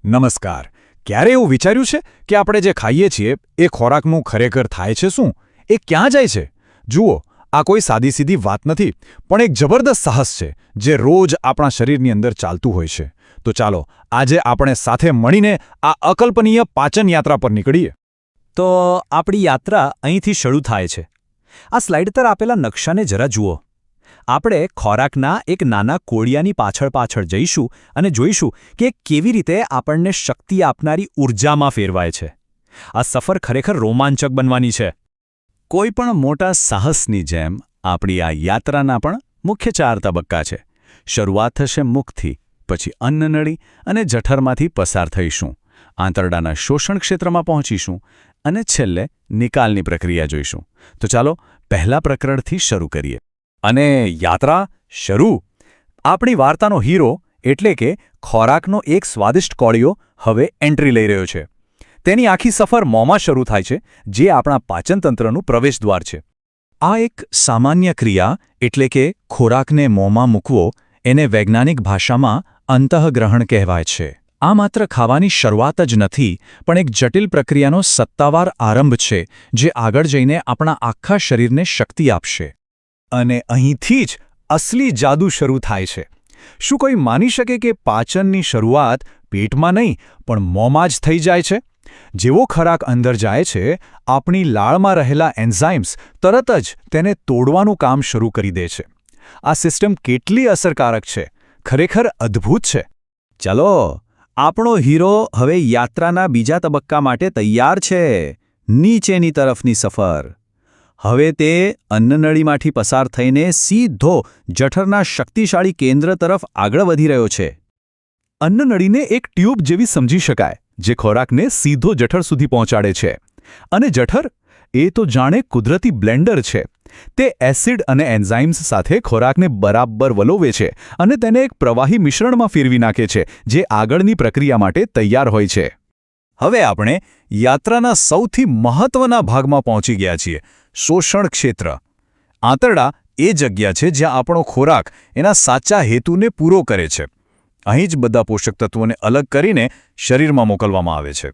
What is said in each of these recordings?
નમસ્કાર. ક્યારે એવું વિચાર્યું છે કે આપણે જે ખાઈએ છીએ એ ખોરાકનું ખરેખર થાય છે શું? એ ક્યાં જાય છે? જુઓ, આ કોઈ સાદી-સીધી વાત નથી, પણ એક જબરદસ્ત સાહસ છે જે રોજ આપણા શરીરની અંદર ચાલતું હોય છે. તો ચાલો આજે આપણે સાથે મળીને આ અકલ્પનીય પાચન યાત્રા પર નીકળીએ. તો આપણી યાત્રા અહીંથી શરૂ થાય છે. આ સ્લાઇડ પર આપેલા નકશાને જરા જુઓ. આપણે ખોરાકના એક નાના કોળિયાની પાછળ જઈશું અને જોઈશું કે કેવી રીતે આપણને શક્તિ આપનારી ઊર્જામાં ફેરવાય છે. આ સફર ખરેખર રોમાંચક બનવાની છે. કોઈ પણ મોટા સાહસની જેમ આપણી આ યાત્રાના પણ મુખ્ય 4 તબક્કા છે. શરૂઆત થશે મુખથી, પછી અન્નનળી અને જઠરમાંથી પસાર થઈશું, આંતરડાના શોષણ ક્ષેત્રમાં પહોંચીશું અને છેલ્લે નિકાલની પ્રક્રિયા જોઈશું. તો ચાલો પહેલા પ્રકરણથી શરૂ કરીએ. અને યાત્રા શરૂ. આપણી વાર્તાનો હીરો એટલે કે ખોરાકનો એક સ્વાદિષ્ટ કોળિયો હવે એન્ટ્રી લઈ રહ્યો છે. તેની આખી સફર મોંમાં શરૂ થાય છે, જે આપણા પાચનતંત્રનું પ્રવેશદ્વાર છે. આ એક સામાન્ય ક્રિયા એટલે કે ખોરાકને મોંમાં મૂકવો, એને વૈજ્ઞાનિક ભાષામાં અંતઃગ્રહણ કહેવાય છે. આ માત્ર ખાવાની શરૂઆત જ નથી, પણ એક જટિલ પ્રક્રિયાનો સત્તાવાર આરંભ છે, જે આગળ જઈને આપણા આખા શરીરને શક્તિ આપશે. અને અહીંથી જ અસલી જાદુ શરૂ થાય છે. શું કોઈ માની શકે કે પાચનની શરૂઆત પેટમાં નહીં પણ મોંમાં જ થઈ જાય છે? જેવો ખોરાક અંદર જાય છે, આપણી લાળમાં રહેલા એન્ઝાઇમ્સ તરત જ તેને તોડવાનું કામ શરૂ કરી દે છે. આ સિસ્ટમ કેટલી અસરકારક છે, ખરેખર અદ્ભુત છે. ચલો, આપણો હીરો હવે યાત્રાના બીજા તબક્કા માટે તૈયાર છે. નીચેની તરફની સફર. હવે તે અન્નનળીમાંથી પસાર થઈને સીધો જઠરના શક્તિશાળી કેન્દ્ર તરફ આગળ વધી રહ્યો છે. અન્નનળીને એક ટ્યુબ જેવી સમજી શકાય, જે ખોરાકને સીધો જઠર સુધી પહોંચાડે છે. અને જઠર એ તો જાણે કુદરતી બ્લેન્ડર છે. તે એસિડ અને એન્ઝાઇમ્સ સાથે ખોરાકને બરાબર વલોવે છે અને તેને એક પ્રવાહી મિશ્રણમાં ફેરવી નાખે છે, જે આગળની પ્રક્રિયા માટે તૈયાર હોય છે. હવે આપણે યાત્રાના સૌથી મહત્વના ભાગમાં પહોંચી ગયા છીએ, શોષણ ક્ષેત્ર. આંતરડા એ જગ્યા છે જ્યાં આપણો ખોરાક એના સાચા હેતુને પૂરો કરે છે. અહીં જ બધા પોષક તત્વોને અલગ કરીને શરીરમાં મોકલવામાં આવે છે.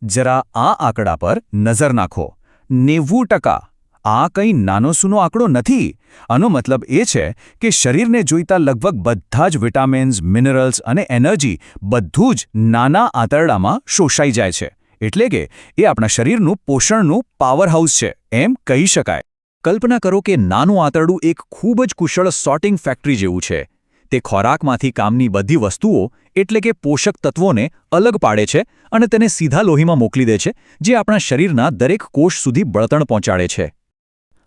જરા આ આંકડા પર નજર નાખો. 90%. આ કંઈ નાનો સૂનો આંકડો નથી. આનો મતલબ એ છે કે શરીરને જોઈતા લગભગ બધા જ વિટામિન્સ, મિનરલ્સ અને એનર્જી બધું જ નાના આંતરડામાં શોષાઈ જાય છે. એટલે કે એ આપણા શરીરનું પોષણનું પાવરહાઉસ છે, એમ કહી શકાય. કલ્પના કરો કે નાનું આંતરડું એક ખૂબ જ કુશળ સોર્ટિંગ ફેક્ટરી જેવું છે. તે ખોરાકમાંથી કામની બધી વસ્તુઓ એટલે કે પોષક તત્વોને અલગ પાડે છે અને તેને સીધા લોહીમાં મોકલી દે છે, જે આપણા શરીરના દરેક કોષ સુધી બળતણ પહોંચાડે છે.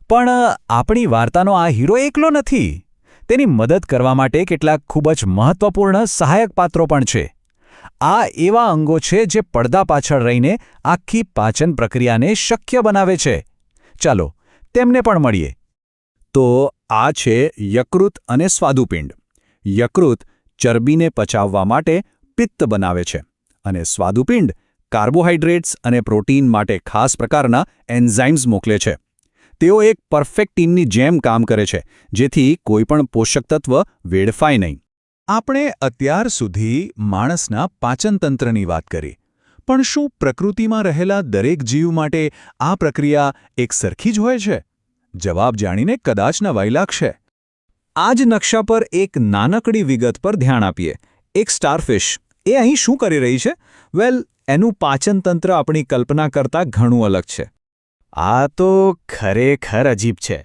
પણ આપણી વાર્તાનો આ હીરો એકલો નથી. તેની મદદ કરવા માટે કેટલાક ખૂબ જ મહત્વપૂર્ણ સહાયક પાત્રો પણ છે. આ એવા અંગો છે જે પડદા પાછળ રહીને આખી પાચન પ્રક્રિયાને શક્ય બનાવે છે. ચાલો તેમને પણ મળીએ. તો આ છે યકૃત અને સ્વાદુપિંડ. યકૃત ચરબીને પચાવવા માટે પિત્ત બનાવે છે અને સ્વાદુપિંડ કાર્બોહાઈડ્રેટ્સ અને પ્રોટીન માટે ખાસ પ્રકારના એન્ઝાઇમ્સ મોકલે છે. તેઓ એક પરફેક્ટ ટીમની જેમ કામ કરે છે, જેથી કોઈપણ પોષક તત્વ વેડફાય નહીં. આપણે અત્યાર સુધી માણસના પાચનતંત્રની વાત કરી, પણ શું પ્રકૃતિમાં રહેલા દરેક જીવ માટે આ પ્રક્રિયા એક સરખી જ હોય છે? જવાબ જાણીને કદાચ નવાઈ લાગશે. આ જ નકશા પર એક નાનકડી વિગત પર ધ્યાન આપીએ. એક સ્ટારફિશ એ અહીં શું કરી રહી છે? એનું પાચનતંત્ર આપણી કલ્પના કરતાં ઘણું અલગ છે. આ તો ખરેખર અજીબ છે.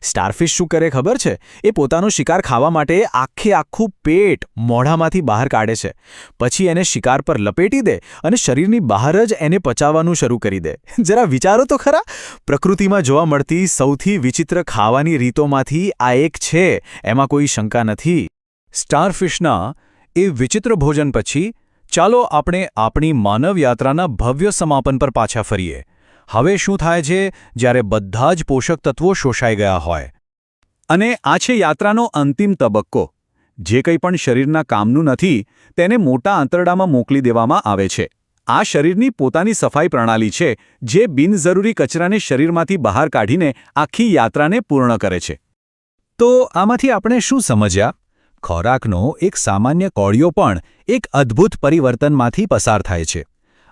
સ્ટારફિશ શું કરે ખબર છે? એ પોતાનો શિકાર ખાવા માટે આખું પેટ મોઢામાંથી બહાર કાઢે છે. પછી એને શિકાર પર લપેટી દે અને શરીરની બહાર જ એને પચાવવાનું શરૂ કરી દે. જરા વિચારો તો ખરા. પ્રકૃતિમાં જોવા મળતી સૌથી વિચિત્ર ખાવાની રીતોમાંથી આ એક છે, એમાં કોઈ શંકા નથી. સ્ટારફિશના એ વિચિત્ર ભોજન પછી ચાલો આપણે આપણી માનવ યાત્રાના ભવ્ય સમાપન પર પાછા ફરીએ. હવે શું થાય છે જ્યારે બધા જ પોષક તત્વો શોષાઈ ગયા હોય? અને આ છે યાત્રાનો અંતિમ તબક્કો. જે કંઈ પણ શરીરના કામનું નથી, તેને મોટા આંતરડામાં મોકલી દેવામાં આવે છે. આ શરીરની પોતાની સફાઈ પ્રણાલી છે, જે બિનજરૂરી કચરાને શરીરમાંથી બહાર કાઢીને આખી યાત્રાને પૂર્ણ કરે છે. તો આમાંથી આપણે શું સમજ્યા? ખોરાકનો એક સામાન્ય કોળિયો પણ એક અદ્ભુત પરિવર્તનમાંથી પસાર થાય છે.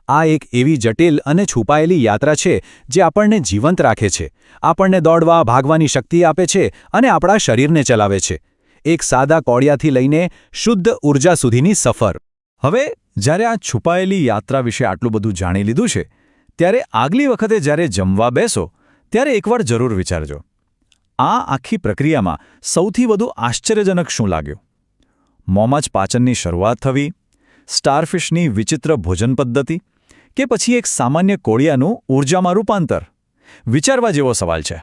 આ એક એવી જટિલ અને છુપાયેલી યાત્રા છે જે આપણને જીવંત રાખે છે, આપણને દોડવા ભાગવાની શક્તિ આપે છે અને આપણા શરીરને ચલાવે છે. એક સાદા કોળિયાથી લઈને શુદ્ધ ઊર્જા સુધીની સફર. હવે જ્યારે આ છુપાયેલી યાત્રા વિશે આટલું બધું જાણી લીધું છે, ત્યારે આગલી વખતે જ્યારે જમવા બેસો ત્યારે એકવાર જરૂર વિચારજો, આ આખી પ્રક્રિયામાં સૌથી વધુ આશ્ચર્યજનક શું લાગ્યું? મોંમાં જ પાચનની શરૂઆત થવી, સ્ટારફિશની વિચિત્ર ભોજન પદ્ધતિ, કે પછી એક સામાન્ય કોળિયાનું ઊર્જામાં રૂપાંતર? વિચારવા જેવો સવાલ છે.